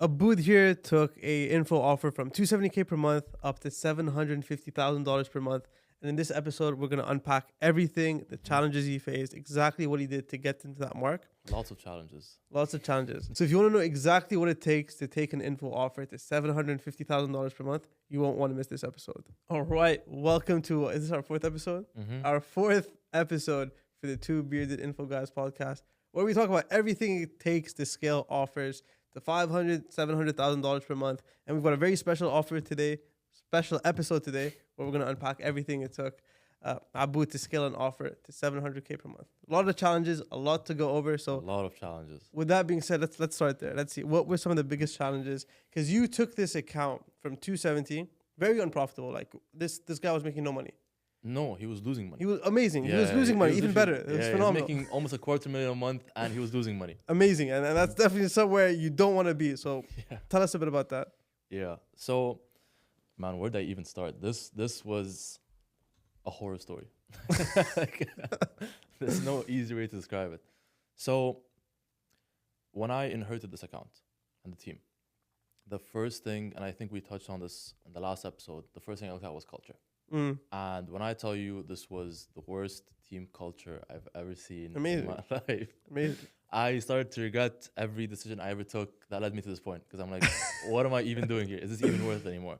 Abood here took a info offer from 270K per month up to $750,000 per month. And in this episode, we're going to unpack everything, the challenges he faced, exactly what he did to get into that mark. Lots of challenges. Lots of challenges. So if you want to know exactly what it takes to take an info offer to $750,000 per month, you won't want to miss this episode. All right. Welcome to, is this our fourth episode? Our fourth episode for the Two Bearded Info Guys podcast, where we talk about everything it takes to scale offers to $500,000, $700,000 per month. And we've got a very special offer today, special episode today, where we're going to unpack everything it took Abood to scale an offer to $700K per month. A lot of challenges, a lot to go over. So a lot of challenges. With that being said, let's start there. Let's see what were some of the biggest challenges, because you took this account from 270, very unprofitable. Like this guy was making no money. No, he was losing money. He was amazing. He was losing money, even better. It was phenomenal. He was making almost $250,000 a month, and he was losing money. Amazing, and that's definitely somewhere you don't want to be. So tell us a bit about that. Yeah. So, man, where did I even start? This was a horror story. There's no easy way to describe it. So, when I inherited this account and the team, the first thing, and I think we touched on this in the last episode, the first thing I looked at was culture. And when I tell you this was the worst team culture I've ever seen in my life, I started to regret every decision I ever took that led me to this point, because I'm like, what am I even doing here? Is this even worth it anymore?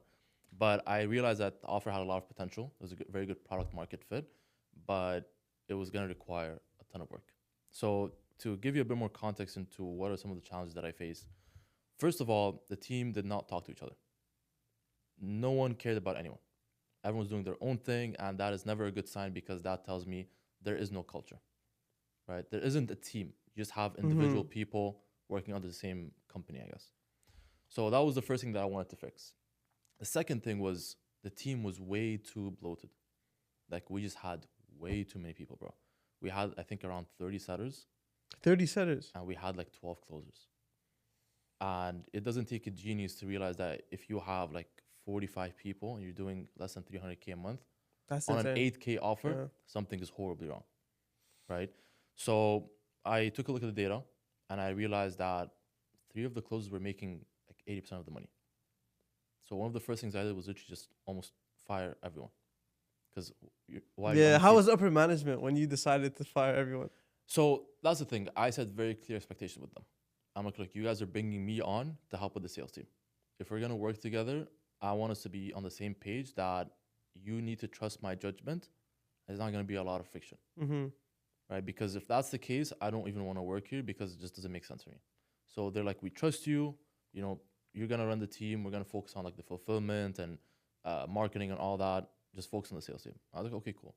But I realized that the offer had a lot of potential. It was a very good product market fit, but it was going to require a ton of work. So to give you a bit more context into what are some of the challenges that I faced, first of all, the team did not talk to each other. No one cared about anyone. Everyone's doing their own thing, and that is never a good sign, because that tells me there is no culture, right? There isn't a team. You just have individual people working under the same company, I guess. So that was the first thing that I wanted to fix. The second thing was the team was way too bloated. Like, we just had way too many people, bro. We had, I think, around 30 setters. 30 setters? And we had like 12 closers. And it doesn't take a genius to realize that if you have like 45 people and you're doing less than 300K a month, that's on insane. An 8K offer, something is horribly wrong, right? So I took a look at the data, and I realized that 3 of the closers were making like 80% of the money. So one of the first things I did was literally just almost fire everyone. Because why? Yeah, how was upper management when you decided to fire everyone? So that's the thing. I set very clear expectations with them. I'm like, look, you guys are bringing me on to help with the sales team. If we're going to work together, I want us to be on the same page that you need to trust my judgment. There's not going to be a lot of friction, right? Because if that's the case, I don't even want to work here, because it just doesn't make sense for me. So they're like, we trust you. You know, you're going to run the team. We're going to focus on like the fulfillment and marketing and all that. Just focus on the sales team. I was like, okay, cool.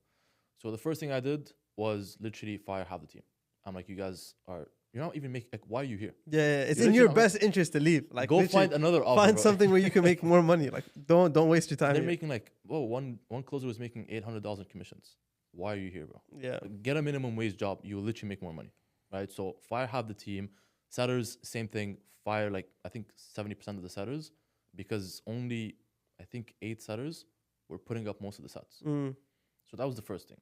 So the first thing I did was literally fire half the team. I'm like, you guys are... You're not even making, like, why are you here? Yeah, it's in your best interest to leave. Like, go find another offer. Find something where you can make more money. Like, don't waste your time. They're making like, one closer was making $800 in commissions. Why are you here, bro? Yeah. Get a minimum wage job. You will literally make more money, right? So fire half the team. Setters, same thing. Fire like, I think 70% of the setters, because only, I think 8 setters were putting up most of the sets. So that was the first thing.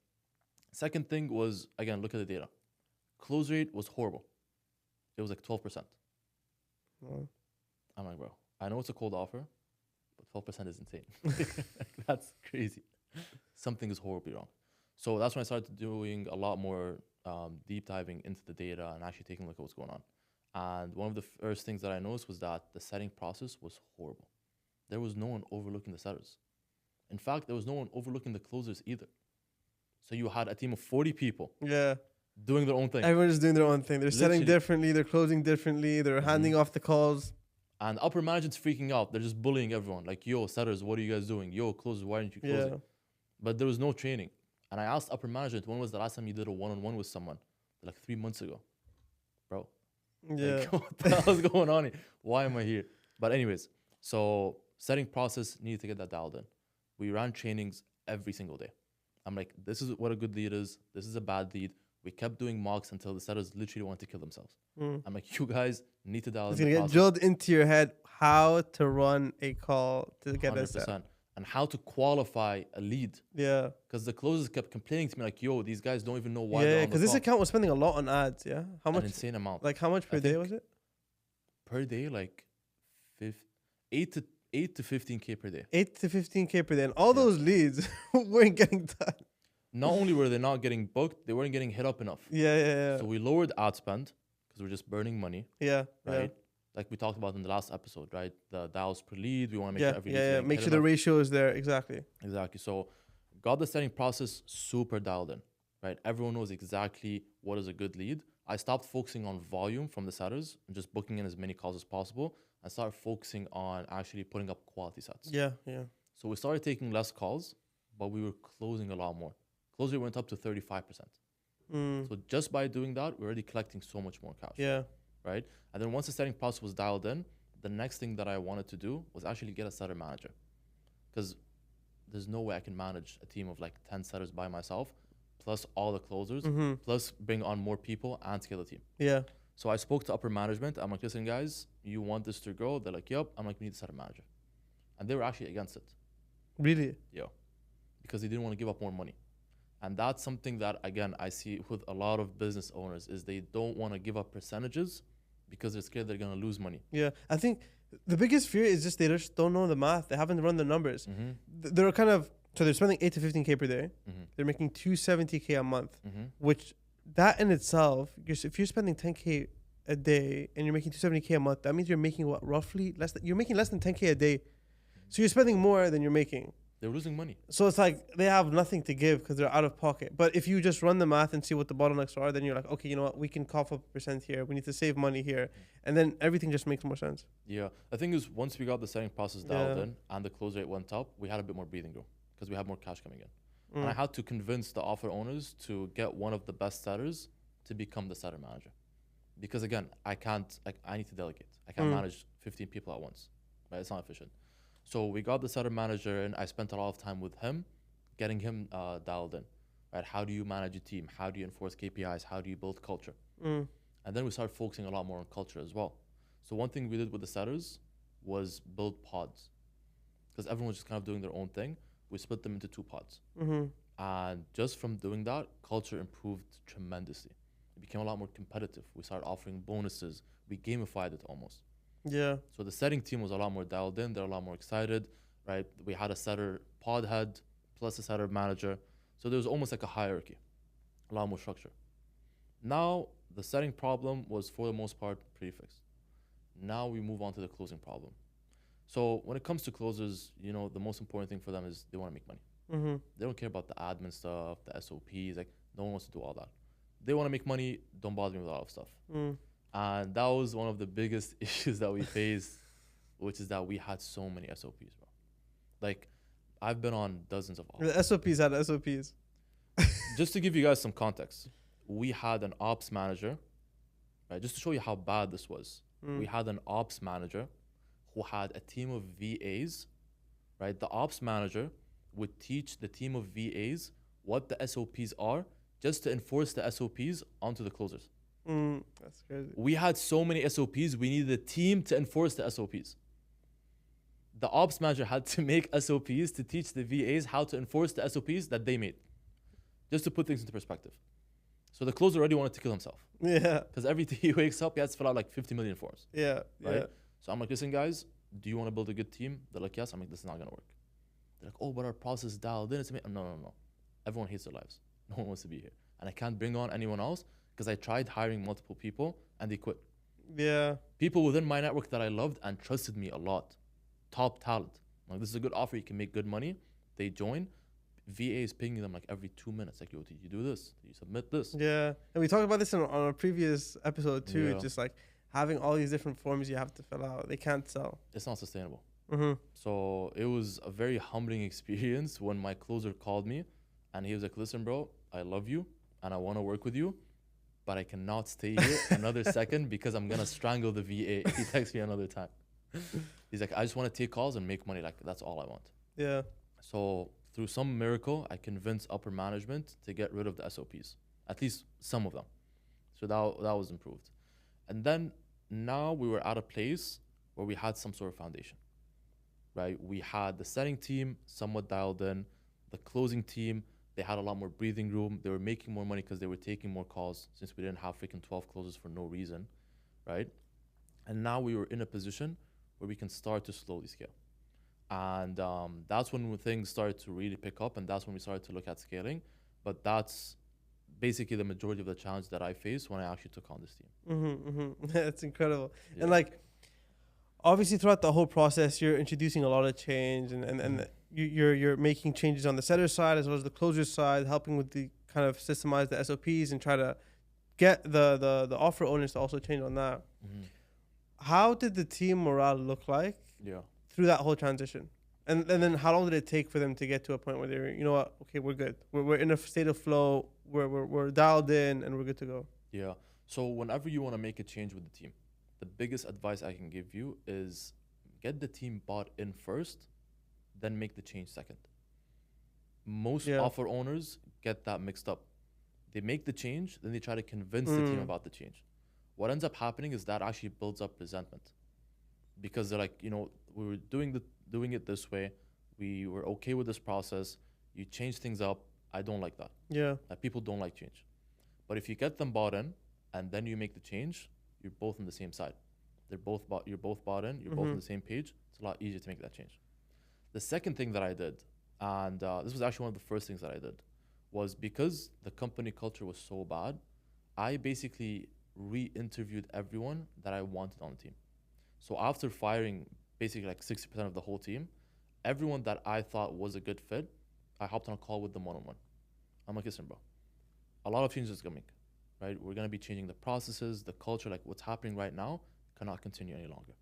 Second thing was, again, look at the data. Close rate was horrible. It was like 12%. I'm like, bro, I know it's a cold offer, but 12% is insane. That's crazy. Something is horribly wrong. So that's when I started doing a lot more deep diving into the data and actually taking a look at what's going on. And one of the first things that I noticed was that the setting process was horrible. There was no one overlooking the setters. In fact, there was no one overlooking the closers either. So you had a team of 40 people. Yeah. Doing their own thing. Everyone's doing their own thing. They're setting differently. They're closing differently. They're handing off the calls. And upper management's freaking out. They're just bullying everyone. Like, yo, setters, what are you guys doing? Yo, closers, why aren't you closing? Yeah. But there was no training. And I asked upper management, when was the last time you did a one-on-one with someone? They're like 3 months ago. Bro. Yeah. Like, what the hell is going on here? Why am I here? But anyways, so setting process, needed to get that dialed in. We ran trainings every single day. I'm like, this is what a good lead is. This is a bad lead. We kept doing mocks until the setters literally wanted to kill themselves. I'm like, you guys need to dial in. It's going to get drilled into your head how to run a call to get a set. And how to qualify a lead. Yeah. Because the closers kept complaining to me like, yo, these guys don't even know why. Yeah, because this account was spending a lot on ads, yeah? How much? An insane amount. Like, how much per day was it? Per day, like fif- 8 to 15K per day. 8 to 15K per day. And all Yeah. those leads weren't getting done. Not only were they not getting booked, they weren't getting hit up enough. Yeah. So we lowered ad spend because we're just burning money, Yeah. right? Like we talked about in the last episode, right? The dials per lead. We want to make Yeah. sure every lead's Yeah. getting Make hit sure the enough. ratio is there. Exactly. Exactly. So got the setting process super dialed in, right? Everyone knows exactly what is a good lead. I stopped focusing on volume from the setters and just booking in as many calls as possible and started focusing on actually putting up quality sets. Yeah. So we started taking less calls, but we were closing a lot more. Close rate went up to 35%. So just by doing that, we're already collecting so much more cash. Yeah. Right? And then once the setting process was dialed in, the next thing that I wanted to do was actually get a setter manager. Because there's no way I can manage a team of like 10 setters by myself, plus all the closers, plus bring on more people and scale the team. Yeah. So I spoke to upper management. I'm like, listen, guys, you want this to grow? They're like, yep. I'm like, we need a setter manager. And they were actually against it. Really? Yeah. Because they didn't want to give up more money. And that's something that, again, I see with a lot of business owners is they don't want to give up percentages because they're scared they're going to lose money. Yeah. I think the biggest fear is just they just don't know the math. They haven't run the numbers. They're kind of, so they're spending 8 to 15K per day. They're making 270K a month, which that in itself, if you're spending 10K a day and you're making 270K a month, that means you're making what, roughly you're making less than 10K a day. So you're spending more than you're making. They're losing money. So it's like they have nothing to give because they're out of pocket. But if you just run the math and see what the bottlenecks are, then you're like, okay, you know what? We can cough up % here. We need to save money here. And then everything just makes more sense. Yeah. The thing is, once we got the setting process dialed in and the close rate went up, we had a bit more breathing room because we had more cash coming in. And I had to convince the offer owners to get one of the best setters to become the setter manager. Because again, I need to delegate. I can't manage 15 people at once, right? It's not efficient. So we got the setter manager and I spent a lot of time with him, getting him dialed in, right? How do you manage a team? How do you enforce KPIs? How do you build culture? And then we started focusing a lot more on culture as well. So one thing we did with the setters was build pods because everyone was just kind of doing their own thing. We split them into 2 pods. And just from doing that, culture improved tremendously. It became a lot more competitive. We started offering bonuses. We gamified it almost. Yeah. So the setting team was a lot more dialed in. They're a lot more excited, right? We had a setter pod head plus a setter manager. So there was almost like a hierarchy, a lot more structure. Now the setting problem was for the most part pretty fixed. Now we move on to the closing problem. So when it comes to closers, you know, the most important thing for them is they want to make money. They don't care about the admin stuff, the SOPs. Like no one wants to do all that. They want to make money. Don't bother me with a lot of stuff. And that was one of the biggest issues that we faced, which is that we had so many SOPs, bro. Like, I've been on dozens of offers. The SOPs had SOPs. Just to give you guys some context, we had an ops manager, right? Just to show you how bad this was. We had an ops manager who had a team of VAs, right? The ops manager would teach the team of VAs what the SOPs are just to enforce the SOPs onto the closers. That's crazy. We had so many SOPs, we needed a team to enforce the SOPs. The ops manager had to make SOPs to teach the VAs how to enforce the SOPs that they made. Just to put things into perspective. So the closer already wanted to kill himself. Yeah. Because every day he wakes up, he has to fill out like 50 million forms. Yeah. Right? Yeah. So I'm like, listen, guys, do you want to build a good team? They're like, yes. I'm like, this is not going to work. They're like, oh, but our process is dialed in. No. Everyone hates their lives. No one wants to be here. And I can't bring on anyone else because I tried hiring multiple people and they quit. Yeah. People within my network that I loved and trusted me a lot. Top talent. Like, this is a good offer. You can make good money. They join. VA is pinging them like every 2 minutes. Like, yo, did you do this? Did you submit this? Yeah. And we talked about this on a previous episode too. Yeah. Just like having all these different forms you have to fill out. They can't sell. It's not sustainable. So it was a very humbling experience when my closer called me and he was like, listen, bro, I love you and I want to work with you, but I cannot stay here another second because I'm going to strangle the VA if he texts me another time. He's like, I just want to take calls and make money. Like, that's all I want. Yeah. So through some miracle, I convinced upper management to get rid of the SOPs, at least some of them. So that was improved. And then now we were at a place where we had some sort of foundation, right? We had the setting team somewhat dialed in, the closing team, they had a lot more breathing room. They were making more money because they were taking more calls since we didn't have freaking 12 closes for no reason, right? And now we were in a position where we can start to slowly scale. And that's when things started to really pick up, and that's when we started to look at scaling. But that's basically the majority of the challenge that I faced when I actually took on this team. That's incredible. Yeah. And like, obviously throughout the whole process, you're introducing a lot of change, and you're making changes on the setter side as well as the closer side, helping with the kind of systemize the SOPs and try to get the offer owners to also change on that. How did the team morale look like through that whole transition? And then how long did it take for them to get to a point where they're, you know what, okay, we're good. We're in a state of flow, we're dialed in, and we're good to go. Yeah. So whenever you want to make a change with the team, the biggest advice I can give you is get the team bought in first, then make the change second. Most offer owners get that mixed up. They make the change, then they try to convince the team about the change. What ends up happening is that actually builds up resentment, because they're like, you know, we were doing it this way. We were okay with this process. You change things up. I don't like that. Yeah. People don't like change. But if you get them bought in and then you make the change, you're both on the same side. You're both bought in. You're both on the same page. It's a lot easier to make that change. The second thing that I did, and this was actually one of the first things that I did, was because the company culture was so bad, I basically re-interviewed everyone that I wanted on the team. So after firing basically like 60% of the whole team, everyone that I thought was a good fit, I hopped on a call with them one-on-one. I'm like, listen, bro, a lot of changes is coming, right? We're going to be changing the processes, the culture, like what's happening right now cannot continue any longer.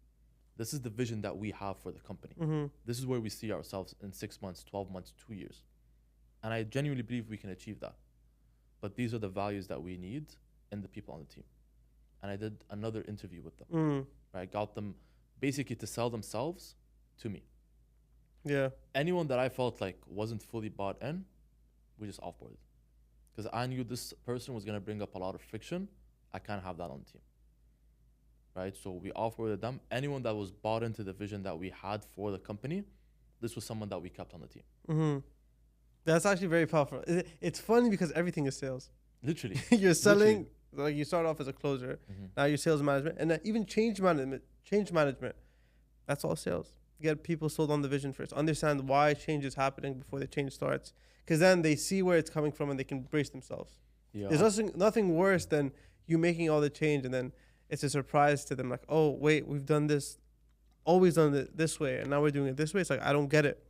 This is the vision that we have for the company. This is where we see ourselves in 6 months, 12 months, 2 years. And I genuinely believe we can achieve that. But these are the values that we need in the people on the team. And I did another interview with them. Right? I got them basically to sell themselves to me. Yeah. Anyone that I felt like wasn't fully bought in, we just offboarded. Because I knew this person was going to bring up a lot of friction. I can't have that on the team. Right? So we offboarded them. Anyone that was bought into the vision that we had for the company, this was someone that we kept on the team. That's actually very powerful. It's funny because everything is sales. Literally. You're selling, like you start off as a closer. Now you're sales management. And even change management, that's all sales. Get people sold on the vision first. Understand why change is happening before the change starts. Because then they see where it's coming from and they can brace themselves. Yeah. There's nothing worse than you making all the change and then it's a surprise to them. Like, oh, wait, we've done this, always done it this way. And now we're doing it this way. It's like, I don't get it.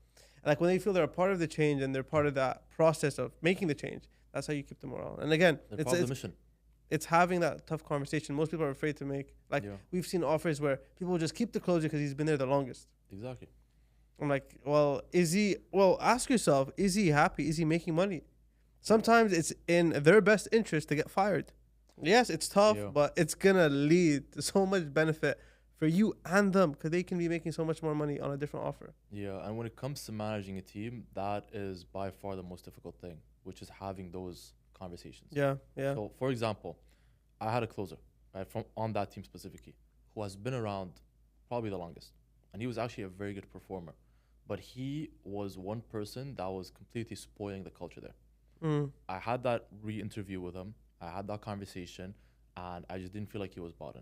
And like when they feel they're a part of the change and they're part of that process of making the change, that's how you keep them morale. And again, They're part of the mission. It's having that tough conversation. Most people are afraid to make. Like we've seen offers where people will just keep the closer because he's been there the longest. Exactly. I'm like, well, ask yourself, is he happy? Is he making money? Sometimes it's in their best interest to get fired. Yes, it's tough, but it's going to lead to so much benefit for you and them because they can be making so much more money on a different offer. Yeah, and when it comes to managing a team, that is by far the most difficult thing, which is having those conversations. Yeah. So, for example, I had a closer, right, from on that team specifically, who has been around probably the longest. And he was actually a very good performer. But he was one person that was completely spoiling the culture there. I had that re-interview with him. I had that conversation, and I just didn't feel like he was bought in.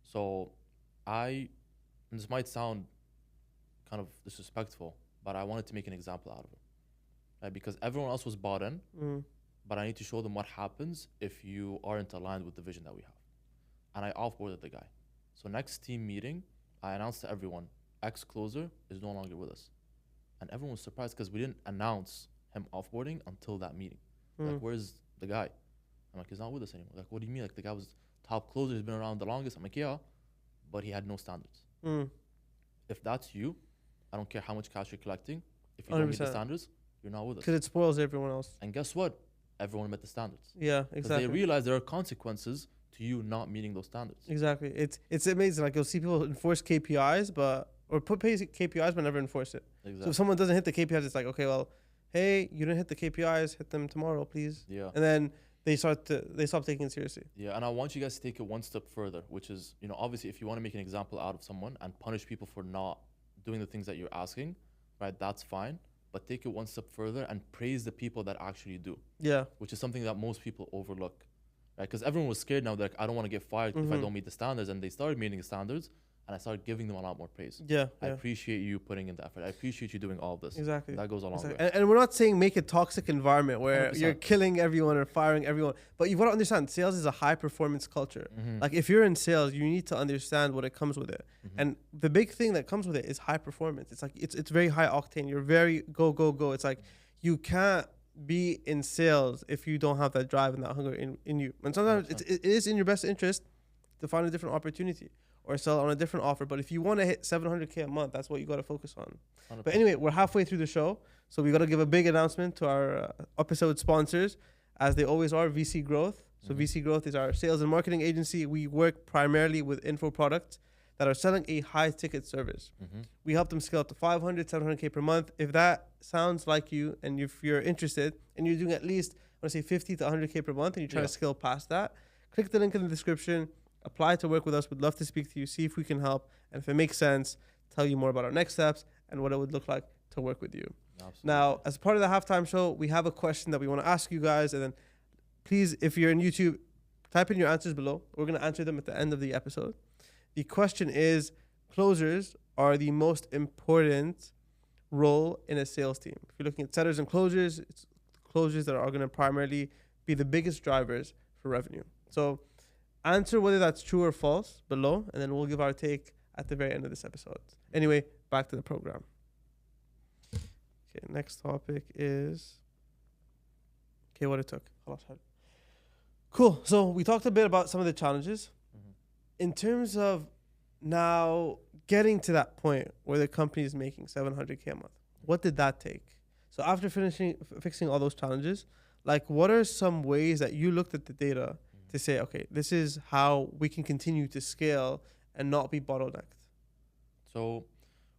So and this might sound kind of disrespectful, but I wanted to make an example out of him. Right? Because everyone else was bought in, but I need to show them what happens if you aren't aligned with the vision that we have. And I offboarded the guy. So next team meeting, I announced to everyone, ex-closer is no longer with us. And everyone was surprised because we didn't announce him offboarding until that meeting. Like, where's the guy? I'm like, he's not with us anymore. Like, what do you mean? Like, the guy was top closer, he's been around the longest. I'm like, yeah, but he had no standards. If that's you, I don't care how much cash you're collecting. If you don't meet the standards, you're not with us. Because it spoils everyone else. And guess what? Everyone met the standards. Yeah, exactly. They realize there are consequences to you not meeting those standards. Exactly. It's amazing. Like, you'll see people enforce KPIs, or put KPIs but never enforce it. Exactly. So if someone doesn't hit the KPIs, it's like, okay, well, hey, you didn't hit the KPIs, hit them tomorrow, please. Yeah. And then they stop taking it seriously. Yeah, and I want you guys to take it one step further, which is, obviously if you want to make an example out of someone and punish people for not doing the things that you're asking, right, that's fine. But take it one step further and praise the people that actually do. Yeah. Which is something that most people overlook, right? Because everyone was scared now. They're like, I don't want to get fired if I don't meet the standards. And they started meeting the standards. and I started giving them a lot more praise. Yeah, I yeah. appreciate you putting in the effort. I appreciate you doing all of this. Exactly. That goes a long Exactly. way. And we're not saying make a toxic environment where 100%. you're killing everyone or firing everyone. But you've got to understand, sales is a high performance culture. Like if you're in sales, you need to understand what it comes with it. And the big thing that comes with it is high performance. It's like it's very high octane. You're very go, go, go. It's like you can't be in sales if you don't have that drive and that hunger in you. And sometimes it is in your best interest to find a different opportunity or sell on a different offer. But if you want to hit 700K a month, that's what you got to focus on. 100%. But anyway, we're halfway through the show. So we got to give a big announcement to our episode sponsors, as they always are, VC Growth. So VC Growth is our sales and marketing agency. We work primarily with info products that are selling a high ticket service. We help them scale up to 500, 700K per month. If that sounds like you and if you're interested and you're doing at least, I want to say 50 to 100K per month and you're trying to scale past that, click the link in the description. Apply to work with us. We'd love to speak to you, see if we can help. And if it makes sense, tell you more about our next steps and what it would look like to work with you. Absolutely. Now, as part of the halftime show, we have a question that we want to ask you guys. And then please, if you're in YouTube, type in your answers below. We're going to answer them at the end of the episode. The question is, closers are the most important role in a sales team. If you're looking at setters and closers, it's closers that are going to primarily be the biggest drivers for revenue. So answer whether that's true or false below, and then we'll give our take at the very end of this episode. Anyway, back to the program. Okay, next topic is... Okay, what it took. Cool. So we talked a bit about some of the challenges. In terms of now getting to that point where the company is making 700K a month, what did that take? So after fixing all those challenges, like what are some ways that you looked at the data to say, okay, this is how we can continue to scale and not be bottlenecked? So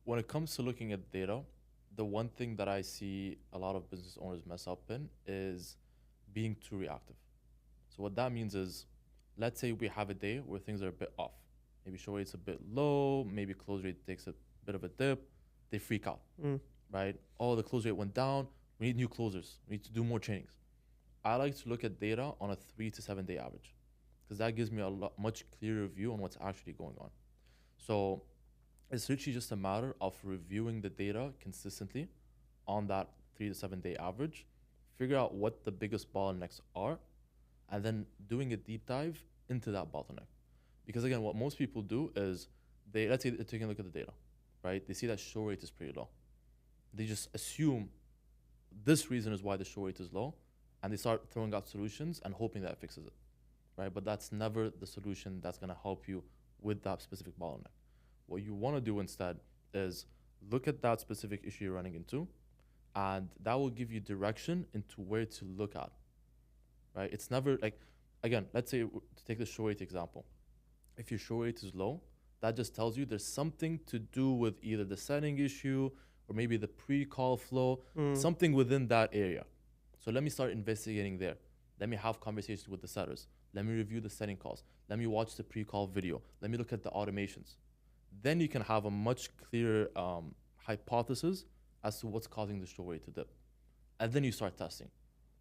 when it comes to looking at data, the one thing that I see a lot of business owners mess up in is being too reactive. So what that means is, let's say we have a day where things are a bit off. Maybe show rate's a bit low, maybe close rate takes a bit of a dip. They freak out, right? Oh, the close rate went down. We need new closers. We need to do more trainings. I like to look at data on a 3 to 7 day average, because that gives me a much clearer view on what's actually going on. So it's literally just a matter of reviewing the data consistently on that 3 to 7 day average, figure out what the biggest bottlenecks are, and then doing a deep dive into that bottleneck. Because again, what most people do is let's say they're taking a look at the data, right? They see that show rate is pretty low. They just assume this reason is why the show rate is low, and they start throwing out solutions and hoping that it fixes it, right? But that's never the solution that's gonna help you with that specific bottleneck. What you wanna do instead is look at that specific issue you're running into, and that will give you direction into where to look at, right? It's never like, again, let's say to take the show rate example. If your show rate is low, that just tells you there's something to do with either the setting issue or maybe the pre-call flow, something within that area. So let me start investigating there. Let me have conversations with the setters. Let me review the setting calls. Let me watch the pre-call video. Let me look at the automations. Then you can have a much clearer hypothesis as to what's causing the show rate to dip. And then you start testing.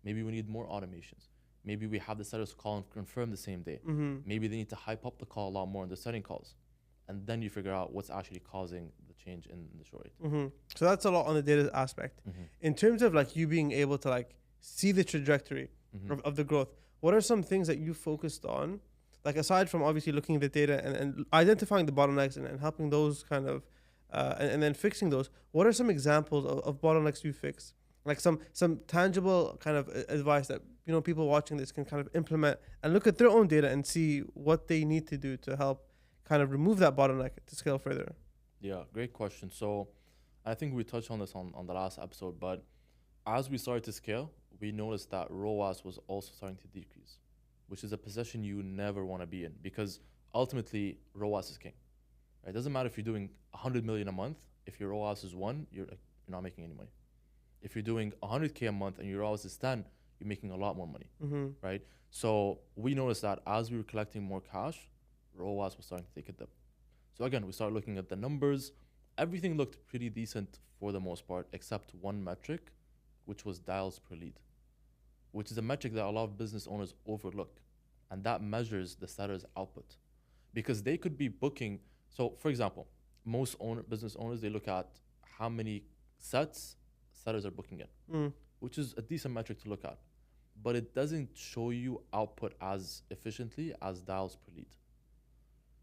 Maybe we need more automations. Maybe we have the setters call and confirm the same day. Maybe they need to hype up the call a lot more in the setting calls. And then you figure out what's actually causing the change in the show rate. So that's a lot on the data aspect. In terms of like you being able to like see the trajectory of the growth, what are some things that you focused on? Like aside from obviously looking at the data and identifying the bottlenecks and helping those kind of, and then fixing those, what are some examples of bottlenecks you fix? Like some tangible kind of advice that, you know, people watching this can kind of implement and look at their own data and see what they need to do to help kind of remove that bottleneck to scale further. Yeah, great question. So I think we touched on this on the last episode, but as we started to scale, we noticed that ROAS was also starting to decrease, which is a position you never want to be in, because ultimately ROAS is king. Right? It doesn't matter if you're doing 100 million a month. If your ROAS is 1, you're not making any money. If you're doing 100K a month and your ROAS is 10, you're making a lot more money, right? So we noticed that as we were collecting more cash, ROAS was starting to take a dip. So again, we started looking at the numbers. Everything looked pretty decent for the most part, except one metric, which was dials per lead, which is a metric that a lot of business owners overlook. And that measures the seller's output, because they could be booking So, for example, most business owners, they look at how many sets sellers are booking in, which is a decent metric to look at. But it doesn't show you output as efficiently as dials per lead.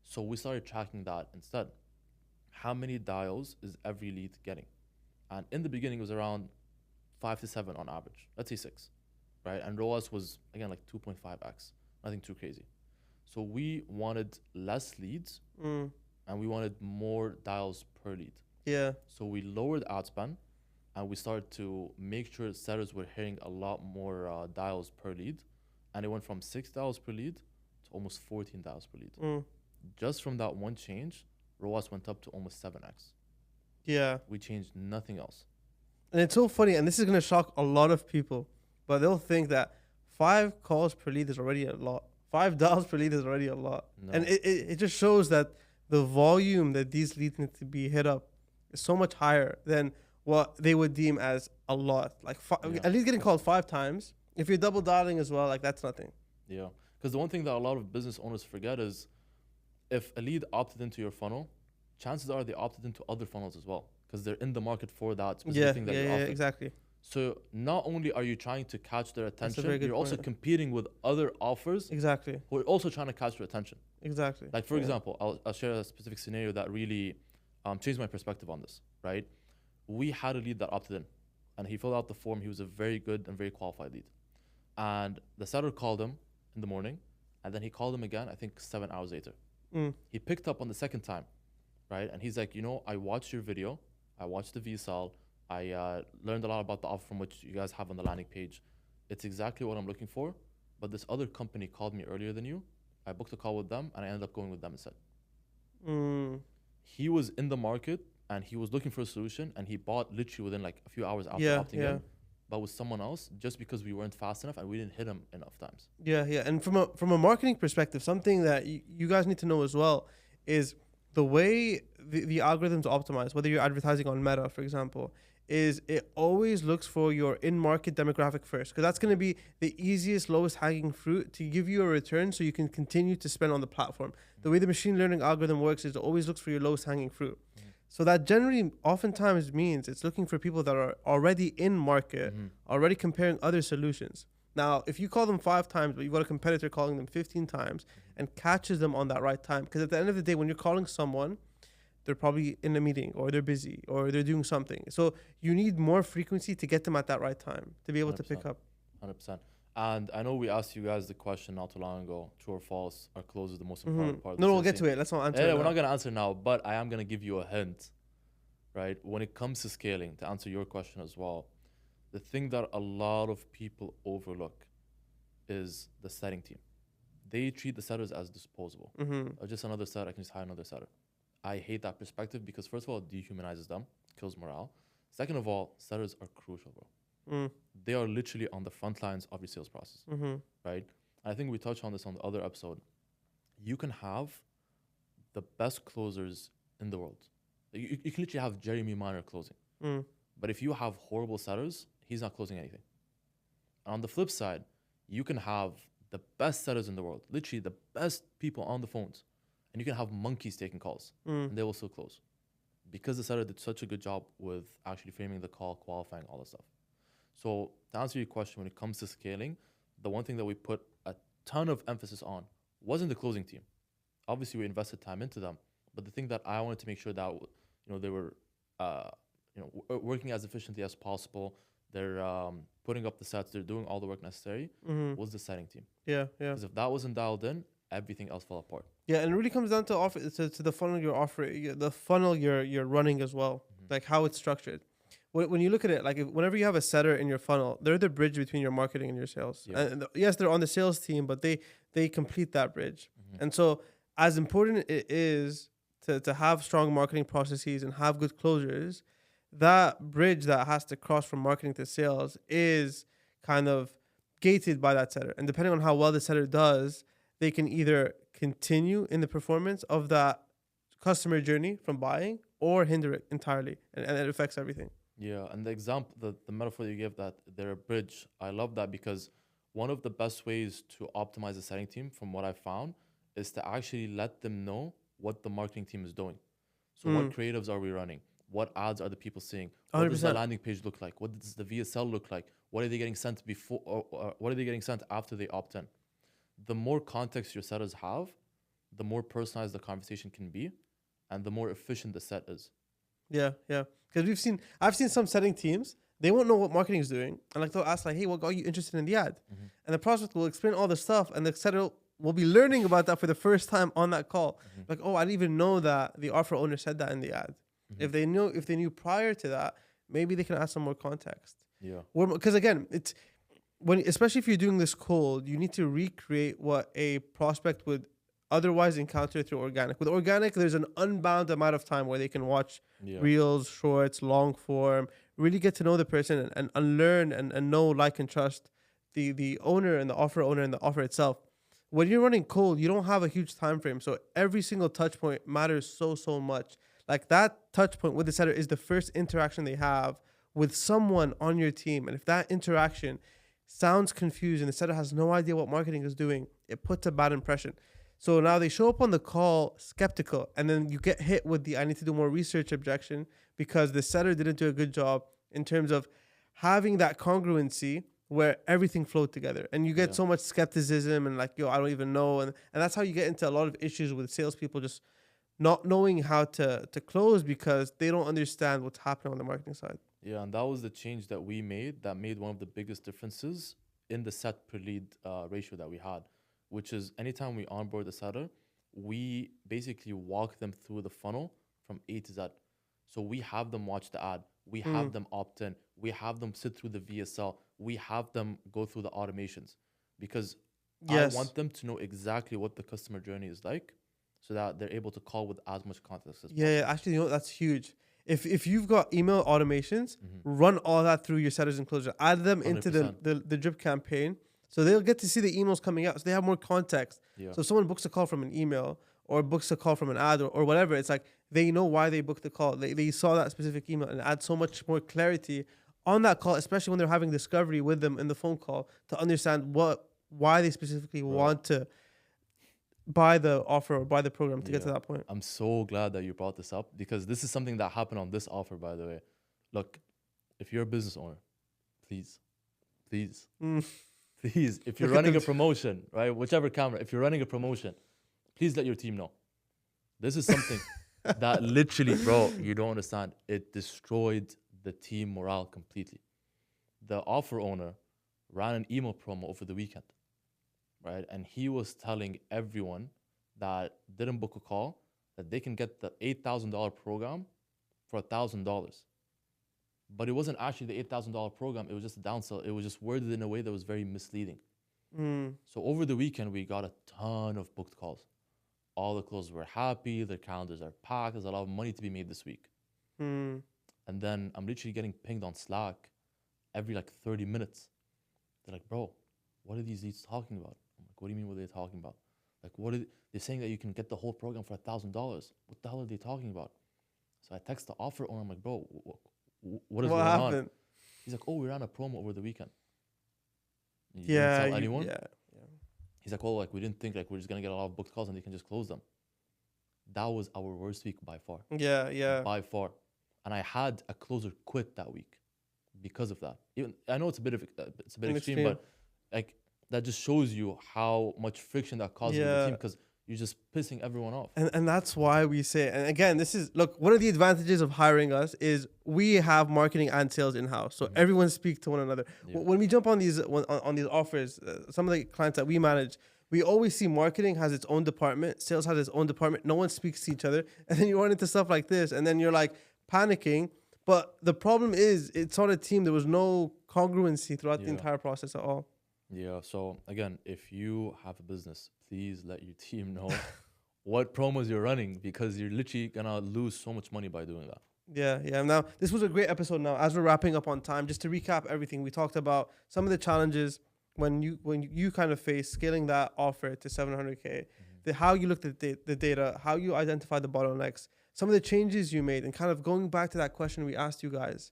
So we started tracking that instead. How many dials is every lead getting? And in the beginning, it was around 5 to 7 on average. Let's say 6, right? And ROAS was, again, like 2.5x. Nothing too crazy. So we wanted less leads and we wanted more dials per lead. Yeah. So we lowered ad spend and we started to make sure sellers were hitting a lot more dials per lead. And it went from 6 dials per lead to almost 14 dials per lead. Just from that one change, ROAS went up to almost 7x. Yeah. We changed nothing else. And it's so funny, and this is going to shock a lot of people, but they'll think that 5 calls per lead is already a lot. 5 dials per lead is already a lot. No. And it just shows that the volume that these leads need to be hit up is so much higher than what they would deem as a lot. Like at least getting called 5 times. If you're double dialing as well, like that's nothing. Yeah. Because the one thing that a lot of business owners forget is if a lead opted into your funnel, chances are they opted into other funnels as well because they're in the market for that specific thing that you're offering. Exactly. So not only are you trying to catch their attention, you're also point. competing with other offers Exactly. who are also trying to catch their attention. Exactly. Like, for example, I'll share a specific scenario that really changed my perspective on this, right? We had a lead that opted in and he filled out the form. He was a very good and very qualified lead. And the seller called him in the morning and then he called him again, I think 7 hours later. He picked up on the second time, right? And he's like, I watched your video. I watched the VSAL. I learned a lot about the offer from which you guys have on the landing page. It's exactly what I'm looking for. But this other company called me earlier than you. I booked a call with them and I ended up going with them instead. He was in the market and he was looking for a solution and he bought literally within like a few hours after opting in, but with someone else just because we weren't fast enough and we didn't hit him enough times. Yeah. And from a marketing perspective, something that you guys need to know as well is the way the algorithms optimize, whether you're advertising on Meta, for example, is it always looks for your in-market demographic first, because that's going to be the easiest, lowest hanging fruit to give you a return so you can continue to spend on the platform. The way the machine learning algorithm works is it always looks for your lowest hanging fruit. So that generally oftentimes means it's looking for people that are already in market, already comparing other solutions. Now, if you call them 5 times, but you've got a competitor calling them 15 times and catches them on that right time, because at the end of the day, when you're calling someone, they're probably in a meeting or they're busy or they're doing something. So you need more frequency to get them at that right time to be able 100%. to pick up. 100%. And I know we asked you guys the question not too long ago, true or false, are closes the most important part of the No, we'll get to it. Let's not answer it we're now. not going to answer now, but I am going to give you a hint, right? When it comes to scaling, to answer your question as well, the thing that a lot of people overlook is the setting team. They treat the setters as disposable. Or just another setter, I can just hire another setter. I hate that perspective because first of all, it dehumanizes them, kills morale. Second of all, setters are crucial, bro. They are literally on the front lines of your sales process, right? And I think we touched on this on the other episode. You can have the best closers in the world. You can literally have Jeremy Miner closing. But if you have horrible setters, he's not closing anything. And on the flip side, you can have the best setters in the world, literally the best people on the phones, and you can have monkeys taking calls, and they will still close. Because the setter did such a good job with actually framing the call, qualifying, all that stuff. So to answer your question, when it comes to scaling, the one thing that we put a ton of emphasis on wasn't the closing team. Obviously, we invested time into them, but the thing that I wanted to make sure that they were working as efficiently as possible. They're putting up the sets. They're doing all the work necessary. Was the setting team? Yeah. Because if that wasn't dialed in, everything else fell apart. Yeah, and it really comes down to to the funnel you're offering, the funnel you're running as well, like how it's structured. When you look at it, like whenever you have a setter in your funnel, they're the bridge between your marketing and your sales. Yeah. And yes, they're on the sales team, but they complete that bridge. And so, as important it is to have strong marketing processes and have good closures, that bridge that has to cross from marketing to sales is kind of gated by that setter. And depending on how well the setter does, they can either continue in the performance of that customer journey from buying or hinder it entirely. And it affects everything. Yeah, and the example, the metaphor you gave that they're a bridge, I love that because one of the best ways to optimize the setting team, from what I found, is to actually let them know what the marketing team is doing. So what creatives are we running? What ads are the people seeing? What 100%. does the landing page look like? What does the VSL look like? What are they getting sent before, or what are they getting sent after they opt in? The more context your setters have, the more personalized the conversation can be, and the more efficient the set is. Yeah, yeah. Because I've seen some setting teams, they won't know what marketing is doing. And like they'll ask like, hey, what got you interested in the ad? And the prospect will explain all the stuff, and the setter will be learning about that for the first time on that call. Like, oh, I didn't even know that the offer owner said that in the ad. If they knew prior to that, maybe they can add some more context. Yeah. Because again, it's especially if you're doing this cold, you need to recreate what a prospect would otherwise encounter through organic. With organic, there's an unbound amount of time where they can watch reels, shorts, long form, really get to know the person and learn and know, like, and trust the owner and the offer owner and the offer itself. When you're running cold, you don't have a huge time frame. So every single touch point matters so much. Like that touch point with the setter is the first interaction they have with someone on your team. And if that interaction sounds confused and the setter has no idea what marketing is doing, it puts a bad impression. So now they show up on the call skeptical, and then you get hit with the I need to do more research objection because the setter didn't do a good job in terms of having that congruency where everything flowed together. And you get so much skepticism and like, yo, I don't even know. And that's how you get into a lot of issues with salespeople just not knowing how to close because they don't understand what's happening on the marketing side. Yeah, and that was the change that we made that made one of the biggest differences in the set per lead ratio that we had, which is anytime we onboard the setter, we basically walk them through the funnel from A to Z. So we have them watch the ad, we have them opt in, we have them sit through the VSL, we have them go through the automations, because I want them to know exactly what the customer journey is like so that they're able to call with as much context as possible. Yeah, actually, you know, that's huge. If you've got email automations, run all that through your setters and closure. Add them 100%. Into the drip campaign. So they'll get to see the emails coming out. So they have more context. Yeah. So if someone books a call from an email or books a call from an ad or whatever, it's like they know why they booked the call. They saw that specific email and add so much more clarity on that call, especially when they're having discovery with them in the phone call to understand why they specifically want to buy the offer or buy the program to get to that point. I'm so glad that you brought this up because this is something that happened on this offer, by the way. Look, if you're a business owner, please, if you're running a promotion, right, whichever camera, if you're running a promotion, please let your team know. This is something that literally, bro, you don't understand. It destroyed the team morale completely. The offer owner ran an email promo over the weekend, right? And he was telling everyone that didn't book a call that they can get the $8,000 program for $1,000. But it wasn't actually the $8,000 program. It was just a downsell. It was just worded in a way that was very misleading. So over the weekend, we got a ton of booked calls. All the closers were happy. Their calendars are packed. There's a lot of money to be made this week. And then I'm literally getting pinged on Slack every like 30 minutes. They're like, bro, what are these leads talking about? I'm like, what do you mean what are they talking about? Like, they're saying that you can get the whole program for $1,000. What the hell are they talking about? So I text the offer owner. I'm like, bro, what is going on? He's like, oh, we ran a promo over the weekend. You didn't tell anyone? Yeah. He's like, well, like we didn't think like we're just gonna get a lot of booked calls and they can just close them. That was our worst week by far. Yeah. By far. And I had a closer quit that week because of that. Even I know it's a bit extreme, but like that just shows you how much friction that causes in the team because you're just pissing everyone off. And that's why we say, and again, one of the advantages of hiring us is we have marketing and sales in-house. So everyone speaks to one another. Yeah. When we jump on these offers, some of the clients that we manage, we always see marketing has its own department, sales has its own department. No one speaks to each other. And then you run into stuff like this and then you're like panicking. But the problem is it's on a team. There was no congruency throughout the entire process at all. Yeah. So again, if you have a business, please let your team know what promos you're running because you're literally gonna lose so much money by doing that. Yeah. Now, this was a great episode. Now, as we're wrapping up on time, just to recap everything, we talked about some of the challenges when you kind of face scaling that offer to 700K, how you looked at the data, how you identified the bottlenecks, some of the changes you made, and kind of going back to that question we asked you guys.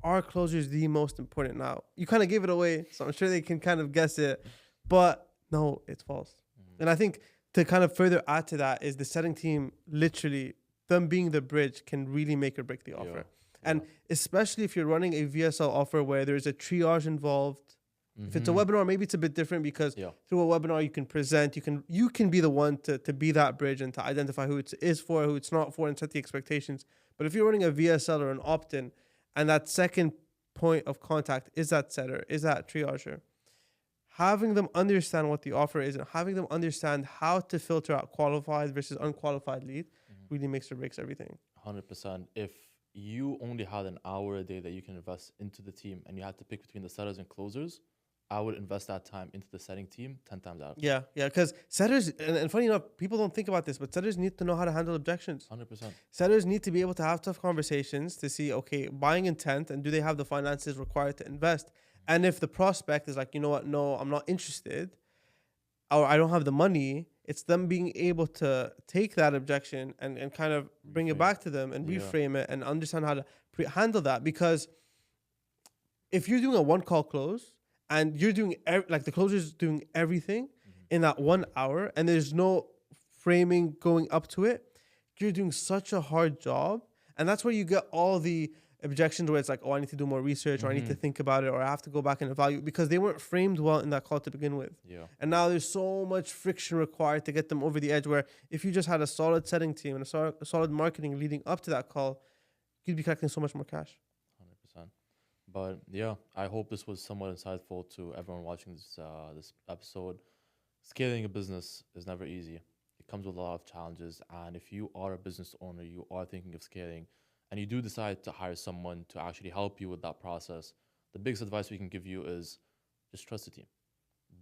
Are closures the most important now? You kind of gave it away, so I'm sure they can kind of guess it. But no, it's false. And I think to kind of further add to that is the setting team, literally them being the bridge can really make or break the offer. And especially if you're running a VSL offer where there's a triage involved. If it's a webinar, maybe it's a bit different because through a webinar you can present, you can be the one to be that bridge and to identify who it is for, who it's not for, and set the expectations. But if you're running a VSL or an opt-in, and that second point of contact is that setter, is that triager, having them understand what the offer is and having them understand how to filter out qualified versus unqualified lead really makes or breaks everything. 100%. If you only had an hour a day that you can invest into the team and you had to pick between the setters and closers, I would invest that time into the setting team 10 times out. Yeah, because setters, and funny enough, people don't think about this, but setters need to know how to handle objections. 100%. Setters need to be able to have tough conversations to see, okay, buying intent, and do they have the finances required to invest? And if the prospect is like, you know what, no, I'm not interested, or I don't have the money, it's them being able to take that objection and kind of bring it back to them and reframe it and understand how to handle that. Because if you're doing a one-call close, and you're doing like the closer's doing everything in that 1 hour, and there's no framing going up to it, you're doing such a hard job. And that's where you get all the objections where it's like, oh, I need to do more research, or I need to think about it, or I have to go back and evaluate, because they weren't framed well in that call to begin with. And now there's so much friction required to get them over the edge, where if you just had a solid setting team and a solid marketing leading up to that call, you'd be collecting so much more cash. But yeah, I hope this was somewhat insightful to everyone watching this episode. Scaling a business is never easy. It comes with a lot of challenges. And if you are a business owner, you are thinking of scaling, and you do decide to hire someone to actually help you with that process, the biggest advice we can give you is just trust the team.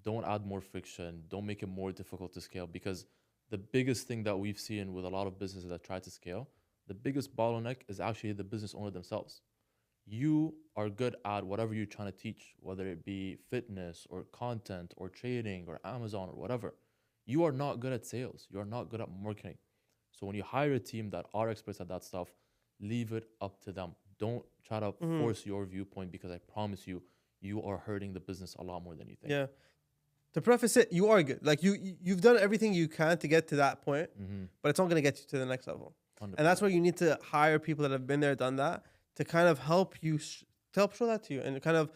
Don't add more friction. Don't make it more difficult to scale, because the biggest thing that we've seen with a lot of businesses that try to scale, the biggest bottleneck is actually the business owner themselves. You are good at whatever you're trying to teach, whether it be fitness or content or trading or Amazon or whatever. You are not good at sales. You are not good at marketing. So when you hire a team that are experts at that stuff, leave it up to them. Don't try to force your viewpoint, because I promise you, you are hurting the business a lot more than you think. Yeah. To preface it, you are good. Like you've done everything you can to get to that point, but it's not going to get you to the next level. 100%. And that's where you need to hire people that have been there, done that, to kind of help you, to help show that to you, and kind of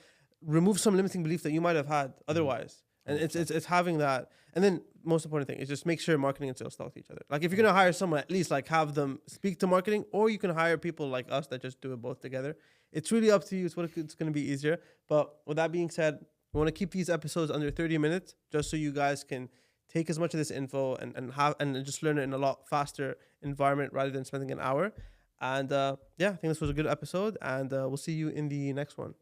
remove some limiting beliefs that you might have had otherwise. And it's having that. And then most important thing is just make sure marketing and sales talk to each other. Like if you're going to hire someone, at least like have them speak to marketing, or you can hire people like us that just do it both together. It's really up to you. It's going to be easier. But with that being said, we want to keep these episodes under 30 minutes just so you guys can take as much of this info and just learn it in a lot faster environment rather than spending an hour. And I think this was a good episode, and we'll see you in the next one.